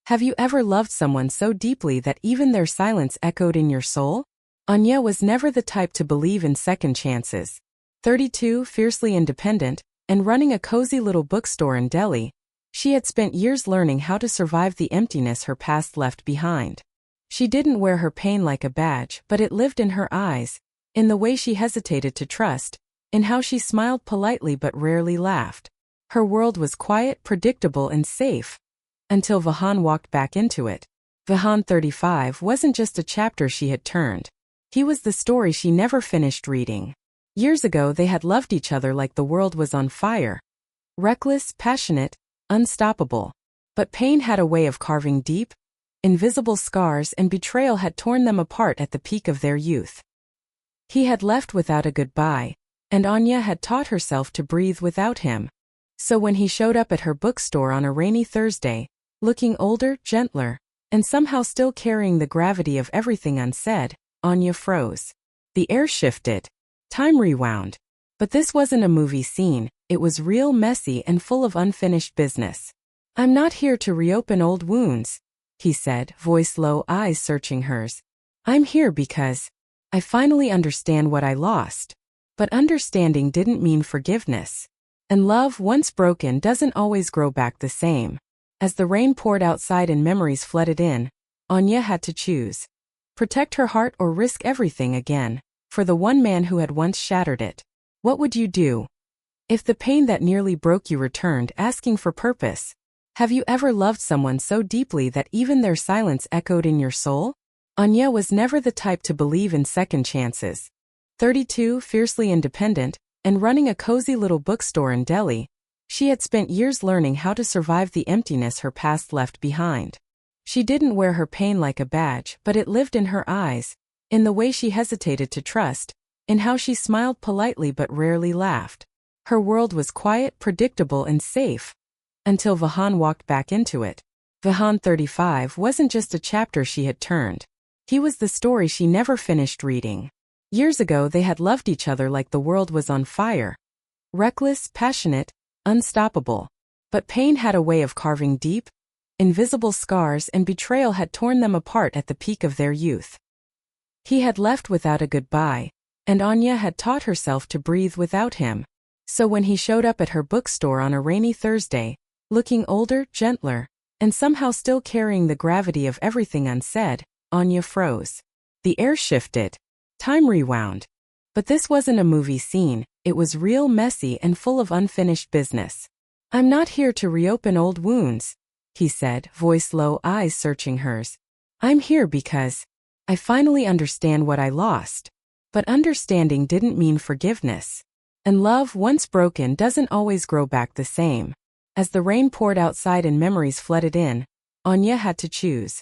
Have you ever loved someone so deeply that even their silence echoed in your soul? Anya was never the type to believe in second chances. 32, fiercely independent, and running a cozy little bookstore in Delhi, she had spent years learning how to survive the emptiness her past left behind. She didn't wear her pain like a badge, but it lived in her eyes, in the way she hesitated to trust, in how she smiled politely but rarely laughed. Her world was quiet, predictable, and safe. Until Vahan walked back into it. Vahan 35 wasn't just a chapter she had turned. He was the story she never finished reading. Years ago they had loved each other like the world was on fire. Reckless, passionate, unstoppable. But pain had a way of carving deep, invisible scars, and betrayal had torn them apart at the peak of their youth. He had left without a goodbye, and Anya had taught herself to breathe without him. So when he showed up at her bookstore on a rainy Thursday, looking older, gentler, and somehow still carrying the gravity of everything unsaid, Anya froze. The air shifted. Time rewound. But this wasn't a movie scene, it was real, messy, and full of unfinished business. "I'm not here to reopen old wounds," he said, voice low, eyes searching hers. "I'm here because I finally understand what I lost." But understanding didn't mean forgiveness. And love, once broken, doesn't always grow back the same. As the rain poured outside and memories flooded in, Anya had to choose. Protect her heart or risk everything again, for the one man who had once shattered it. What would you do? If the pain that nearly broke you returned, asking for purpose? Have you ever loved someone so deeply that even their silence echoed in your soul? Anya was never the type to believe in second chances. 32, fiercely independent, and running a cozy little bookstore in Delhi, she had spent years learning how to survive the emptiness her past left behind. She didn't wear her pain like a badge, but it lived in her eyes, in the way she hesitated to trust, in how she smiled politely but rarely laughed. Her world was quiet, predictable, and safe. Until Vahan walked back into it. Vahan 35 wasn't just a chapter she had turned. He was the story she never finished reading. Years ago they had loved each other like the world was on fire. Reckless, passionate, unstoppable. But pain had a way of carving deep, invisible scars, and betrayal had torn them apart at the peak of their youth. He had left without a goodbye, and Anya had taught herself to breathe without him. So when he showed up at her bookstore on a rainy Thursday, looking older, gentler, and somehow still carrying the gravity of everything unsaid, Anya froze. The air shifted. Time rewound. But this wasn't a movie scene, it was real, messy, and full of unfinished business. "I'm not here to reopen old wounds," he said, voice low, eyes searching hers. "I'm here because I finally understand what I lost." But understanding didn't mean forgiveness. And love, once broken, doesn't always grow back the same. As the rain poured outside and memories flooded in, Anya had to choose.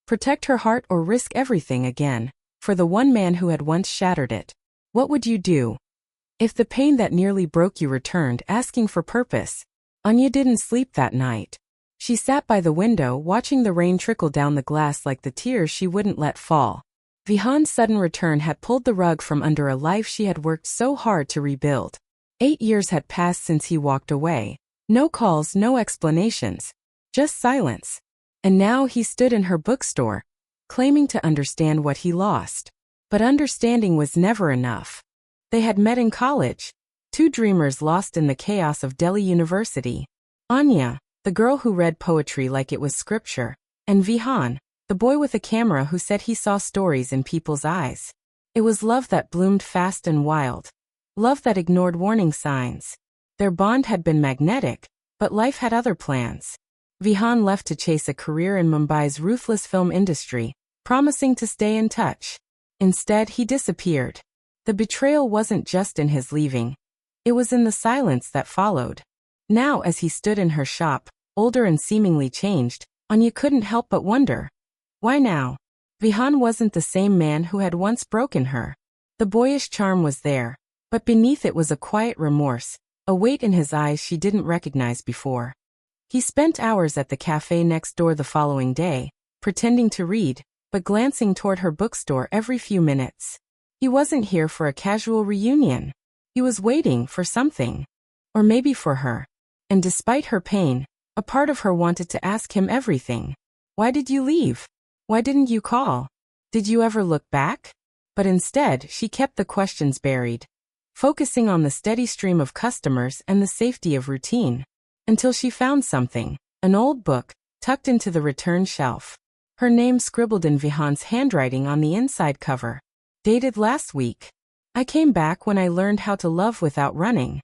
Protect her heart or risk everything again, for the one man who had once shattered it. What would you do? If the pain that nearly broke you returned, asking for purpose? Anya didn't sleep that night. She sat by the window, watching the rain trickle down the glass like the tears she wouldn't let fall. Vihan's sudden return had pulled the rug from under a life she had worked so hard to rebuild. 8 years had passed since he walked away. No calls, no explanations. Just silence. And now he stood in her bookstore, claiming to understand what he lost. But understanding was never enough. They had met in college. Two dreamers lost in the chaos of Delhi University. Anya, the girl who read poetry like it was scripture, and Vihan, the boy with a camera who said he saw stories in people's eyes. It was love that bloomed fast and wild. Love that ignored warning signs. Their bond had been magnetic, but life had other plans. Vihan left to chase a career in Mumbai's ruthless film industry, promising to stay in touch. Instead, he disappeared. The betrayal wasn't just in his leaving. It was in the silence that followed. Now, as he stood in her shop, older and seemingly changed, Anya couldn't help but wonder. Why now? Vihan wasn't the same man who had once broken her. The boyish charm was there, but beneath it was a quiet remorse, a weight in his eyes she didn't recognize before. He spent hours at the cafe next door the following day, pretending to read, but glancing toward her bookstore every few minutes. He wasn't here for a casual reunion. He was waiting for something. Or maybe for her. And despite her pain, a part of her wanted to ask him everything. Why did you leave? Why didn't you call? Did you ever look back? But instead, she kept the questions buried, focusing on the steady stream of customers and the safety of routine, until she found something, an old book, tucked into the return shelf. Her name scribbled in Vihan's handwriting on the inside cover. Dated last week. I came back when I learned how to love without running.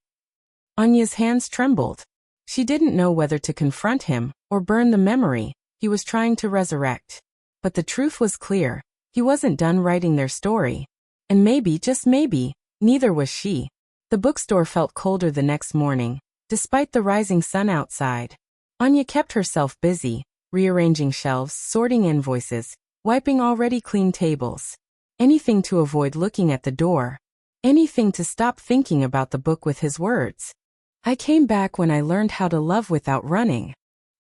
Anya's hands trembled. She didn't know whether to confront him or burn the memory he was trying to resurrect. But the truth was clear. He wasn't done writing their story. And maybe, just maybe, neither was she. The bookstore felt colder the next morning, despite the rising sun outside. Anya kept herself busy, rearranging shelves, sorting invoices, wiping already clean tables. Anything to avoid looking at the door. Anything to stop thinking about the book with his words. I came back when I learned how to love without running.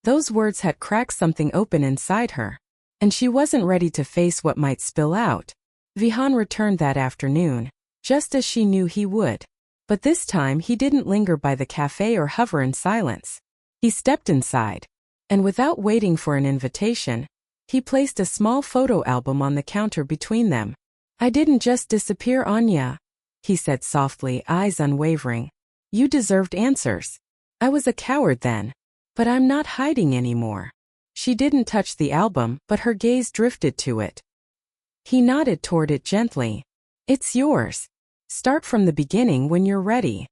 Those words had cracked something open inside her, and she wasn't ready to face what might spill out. Vihan returned that afternoon, just as she knew he would. But this time he didn't linger by the cafe or hover in silence. He stepped inside, and without waiting for an invitation, he placed a small photo album on the counter between them. I didn't just disappear, Anya, he said softly, eyes unwavering. You deserved answers. I was a coward then. But I'm not hiding anymore. She didn't touch the album, but her gaze drifted to it. He nodded toward it gently. It's yours. Start from the beginning when you're ready.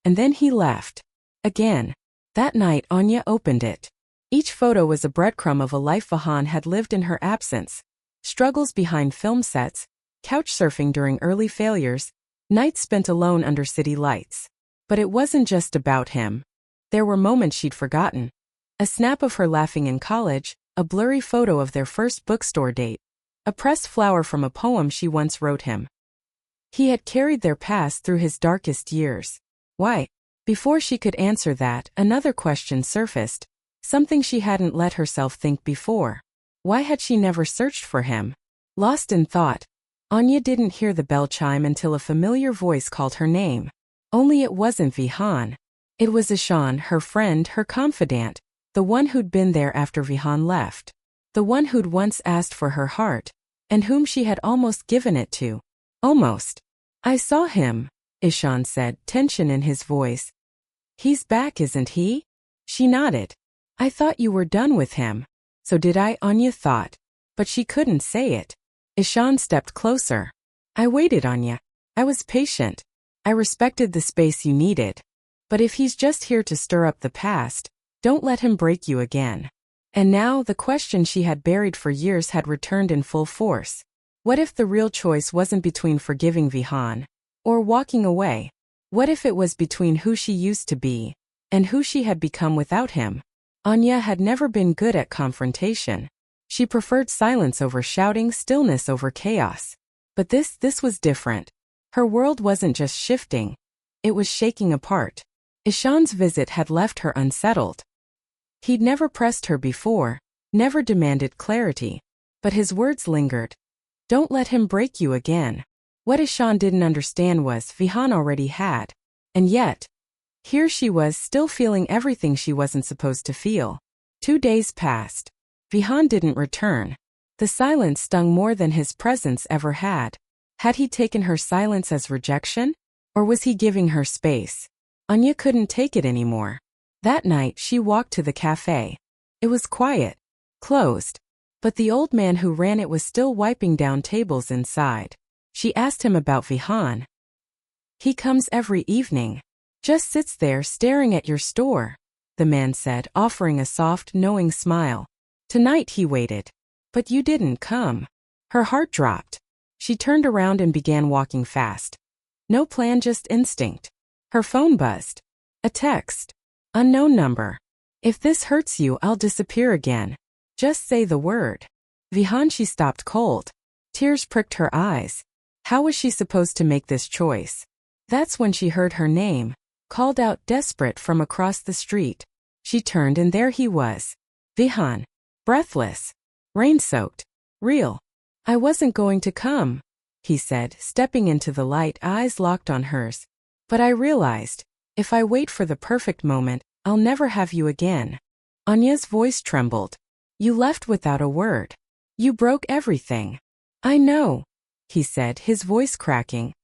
And then he left. Again. That night Anya opened it. Each photo was a breadcrumb of a life Vihan had lived in her absence. Struggles behind film sets, couch surfing during early failures, nights spent alone under city lights. But it wasn't just about him. There were moments she'd forgotten. A snap of her laughing in college, a blurry photo of their first bookstore date, a pressed flower from a poem she once wrote him. He had carried their past through his darkest years. Why? Before she could answer that, another question surfaced, something she hadn't let herself think before. Why had she never searched for him? Lost in thought, Anya didn't hear the bell chime until a familiar voice called her name. Only it wasn't Vihan. It was Ishan, her friend, her confidant, the one who'd been there after Vihan left, the one who'd once asked for her heart, and whom she had almost given it to. Almost. I saw him, Ishan said, tension in his voice. He's back, isn't he? She nodded. I thought you were done with him. So did I, Anya thought. But she couldn't say it. Ishan stepped closer. I waited, Anya. I was patient. I respected the space you needed. But if he's just here to stir up the past, don't let him break you again. And now the question she had buried for years had returned in full force. What if the real choice wasn't between forgiving Vihan or walking away? What if it was between who she used to be and who she had become without him? Anya had never been good at confrontation. She preferred silence over shouting, stillness over chaos. But this was different. Her world wasn't just shifting. It was shaking apart. Ishan's visit had left her unsettled. He'd never pressed her before, never demanded clarity. But his words lingered. Don't let him break you again. What Ishan didn't understand was Vihan already had. And yet, here she was still feeling everything she wasn't supposed to feel. 2 days passed. Vihan didn't return. The silence stung more than his presence ever had. Had he taken her silence as rejection? Or was he giving her space? Anya couldn't take it anymore. That night she walked to the cafe. It was quiet, closed, but the old man who ran it was still wiping down tables inside. She asked him about Vihan. He comes every evening. Just sits there staring at your store, the man said, offering a soft, knowing smile. Tonight he waited. But you didn't come. Her heart dropped. She turned around and began walking fast. No plan, just instinct. Her phone buzzed. A text. Unknown number. If this hurts you, I'll disappear again. Just say the word. Vihan. She stopped cold. Tears pricked her eyes. How was she supposed to make this choice? That's when she heard her name, called out desperate from across the street. She turned and there he was. Vihan. Breathless. Rain-soaked. Real. I wasn't going to come, he said, stepping into the light, eyes locked on hers. But I realized, if I wait for the perfect moment, I'll never have you again. Anya's voice trembled. You left without a word. You broke everything. I know, he said, his voice cracking.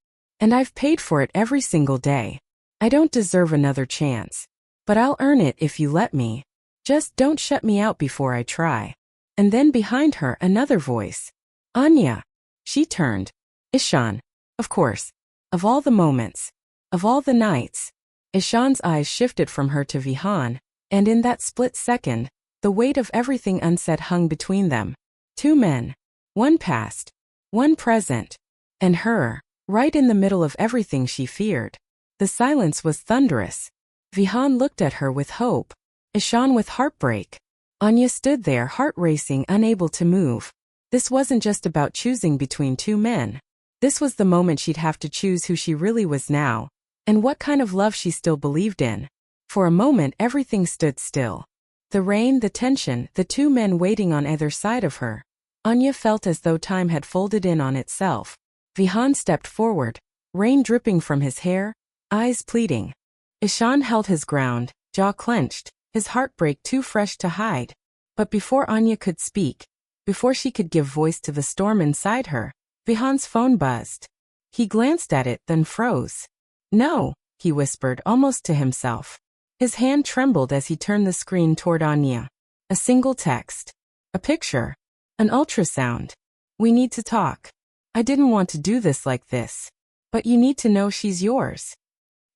And I've paid for it every single day. I don't deserve another chance. But I'll earn it if you let me. Just don't shut me out before I try. And then behind her another voice. Anya. She turned. Ishan. Of course. Of all the moments. Of all the nights. Ishan's eyes shifted from her to Vihan, and in that split second, the weight of everything unsaid hung between them. Two men. One past. One present. And her, right in the middle of everything she feared. The silence was thunderous. Vihan looked at her with hope. Ishan with heartbreak. Anya stood there, heart racing, unable to move. This wasn't just about choosing between two men. This was the moment she'd have to choose who she really was now, and what kind of love she still believed in. For a moment everything stood still. The rain, the tension, the two men waiting on either side of her. Anya felt as though time had folded in on itself. Vihan stepped forward, rain dripping from his hair, eyes pleading. Ishan held his ground, jaw clenched, his heartbreak too fresh to hide. But before Anya could speak, before she could give voice to the storm inside her, Vihan's phone buzzed. He glanced at it, then froze. No, he whispered almost to himself. His hand trembled as he turned the screen toward Anya. A single text. A picture. An ultrasound. We need to talk. I didn't want to do this like this. But you need to know she's yours.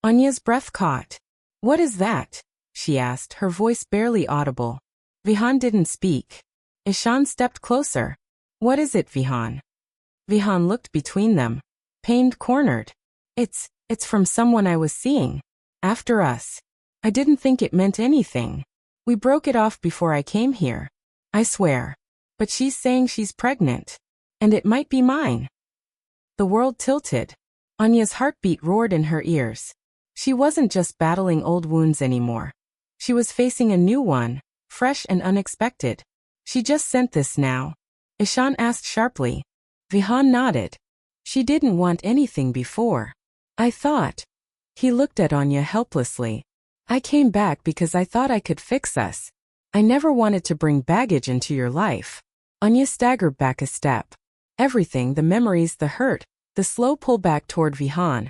Anya's breath caught. What is that? She asked, her voice barely audible. Vihan didn't speak. Ishan stepped closer. What is it, Vihan? Vihan looked between them. Pained, cornered. It's from someone I was seeing. After us. I didn't think it meant anything. We broke it off before I came here. I swear. But she's saying she's pregnant. And it might be mine. The world tilted. Anya's heartbeat roared in her ears. She wasn't just battling old wounds anymore. She was facing a new one, fresh and unexpected. She just sent this now? Ishan asked sharply. Vihan nodded. She didn't want anything before. I thought. He looked at Anya helplessly. I came back because I thought I could fix us. I never wanted to bring baggage into your life. Anya staggered back a step. Everything, the memories, the hurt, the slow pullback toward Vihan,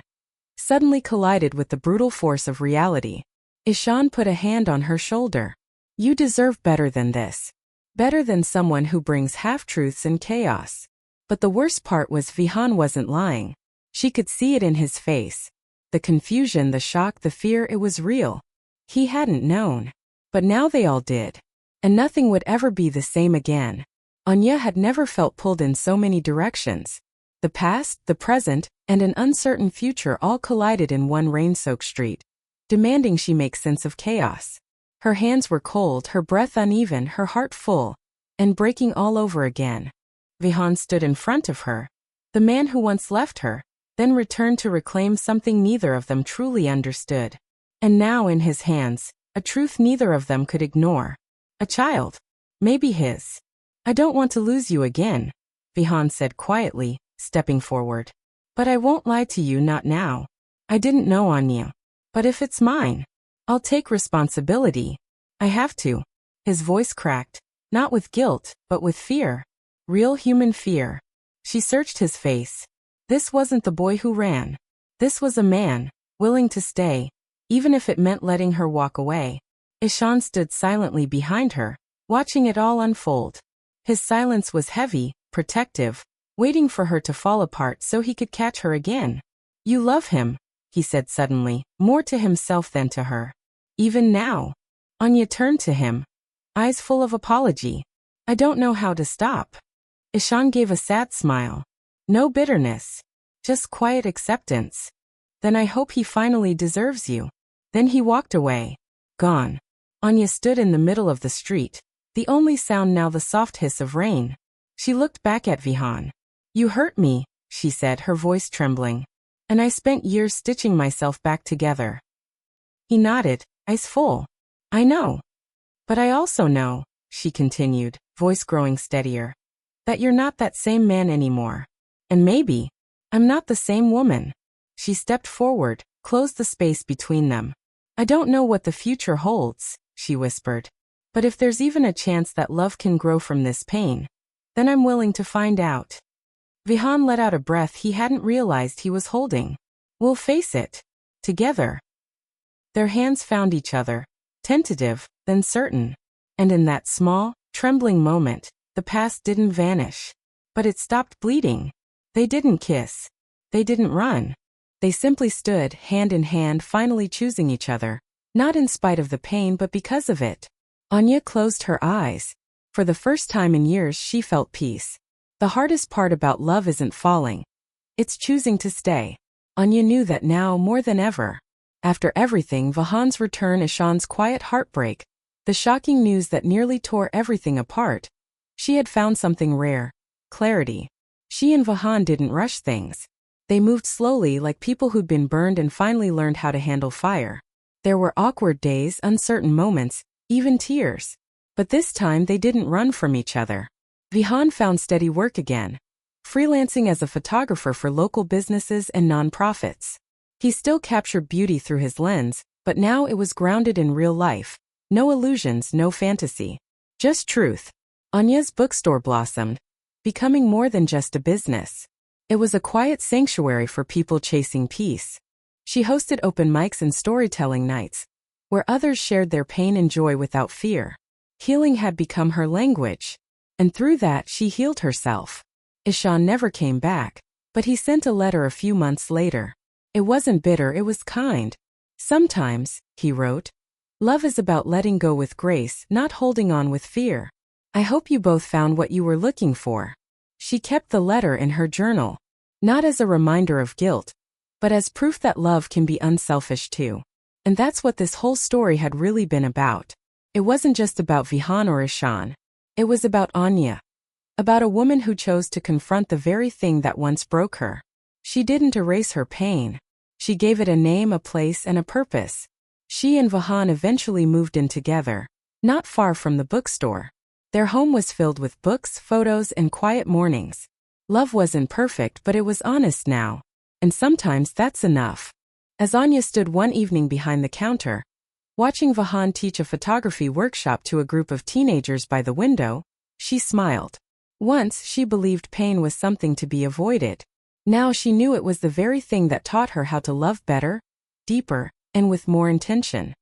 suddenly collided with the brutal force of reality. Ishan put a hand on her shoulder. You deserve better than this. Better than someone who brings half-truths and chaos. But the worst part was Vihan wasn't lying. She could see it in his face. The confusion, the shock, the fear, it was real. He hadn't known. But now they all did. And nothing would ever be the same again. Anya had never felt pulled in so many directions. The past, the present, and an uncertain future all collided in one rain-soaked street, demanding she make sense of chaos. Her hands were cold, her breath uneven, her heart full, and breaking all over again. Vihan stood in front of her. The man who once left her, then returned to reclaim something neither of them truly understood. And now in his hands, a truth neither of them could ignore. A child. Maybe his. I don't want to lose you again, Vihan said quietly, stepping forward. But I won't lie to you, not now. I didn't know Anya. But if it's mine, I'll take responsibility. I have to. His voice cracked, not with guilt, but with fear. Real human fear. She searched his face. This wasn't the boy who ran. This was a man, willing to stay, even if it meant letting her walk away. Ishan stood silently behind her, watching it all unfold. His silence was heavy, protective, waiting for her to fall apart so he could catch her again. You love him, he said suddenly, more to himself than to her. Even now. Anya turned to him, eyes full of apology. I don't know how to stop. Ishan gave a sad smile. No bitterness. Just quiet acceptance. Then I hope he finally deserves you. Then he walked away. Gone. Anya stood in the middle of the street, the only sound now the soft hiss of rain. She looked back at Vihan. You hurt me, she said, her voice trembling. And I spent years stitching myself back together. He nodded, eyes full. I know. But I also know, she continued, voice growing steadier, that you're not that same man anymore. And maybe, I'm not the same woman. She stepped forward, closed the space between them. I don't know what the future holds, she whispered. But if there's even a chance that love can grow from this pain, then I'm willing to find out. Vihan let out a breath he hadn't realized he was holding. We'll face it. Together. Their hands found each other, tentative, then certain. And in that small, trembling moment, the past didn't vanish. But it stopped bleeding. They didn't kiss. They didn't run. They simply stood, hand in hand, finally choosing each other. Not in spite of the pain but because of it. Anya closed her eyes. For the first time in years she felt peace. The hardest part about love isn't falling. It's choosing to stay. Anya knew that now more than ever. After everything, Vahan's return, Ishan's quiet heartbreak, the shocking news that nearly tore everything apart, she had found something rare. Clarity. She and Vahan didn't rush things. They moved slowly like people who'd been burned and finally learned how to handle fire. There were awkward days, uncertain moments, even tears. But this time they didn't run from each other. Vihan found steady work again, freelancing as a photographer for local businesses and nonprofits. He still captured beauty through his lens, but now it was grounded in real life. No illusions, no fantasy. Just truth. Anya's bookstore blossomed, becoming more than just a business. It was a quiet sanctuary for people chasing peace. She hosted open mics and storytelling nights, where others shared their pain and joy without fear. Healing had become her language, and through that she healed herself. Ishan never came back, but he sent a letter a few months later. It wasn't bitter, it was kind. Sometimes, he wrote, love is about letting go with grace, not holding on with fear. I hope you both found what you were looking for. She kept the letter in her journal, not as a reminder of guilt, but as proof that love can be unselfish too. And that's what this whole story had really been about. It wasn't just about Vihan or Ishan. It was about Anya. About a woman who chose to confront the very thing that once broke her. She didn't erase her pain. She gave it a name, a place, and a purpose. She and Vahan eventually moved in together, not far from the bookstore. Their home was filled with books, photos, and quiet mornings. Love wasn't perfect, but it was honest now. And sometimes that's enough. As Anya stood one evening behind the counter, watching Vahan teach a photography workshop to a group of teenagers by the window, she smiled. Once she believed pain was something to be avoided. Now she knew it was the very thing that taught her how to love better, deeper, and with more intention.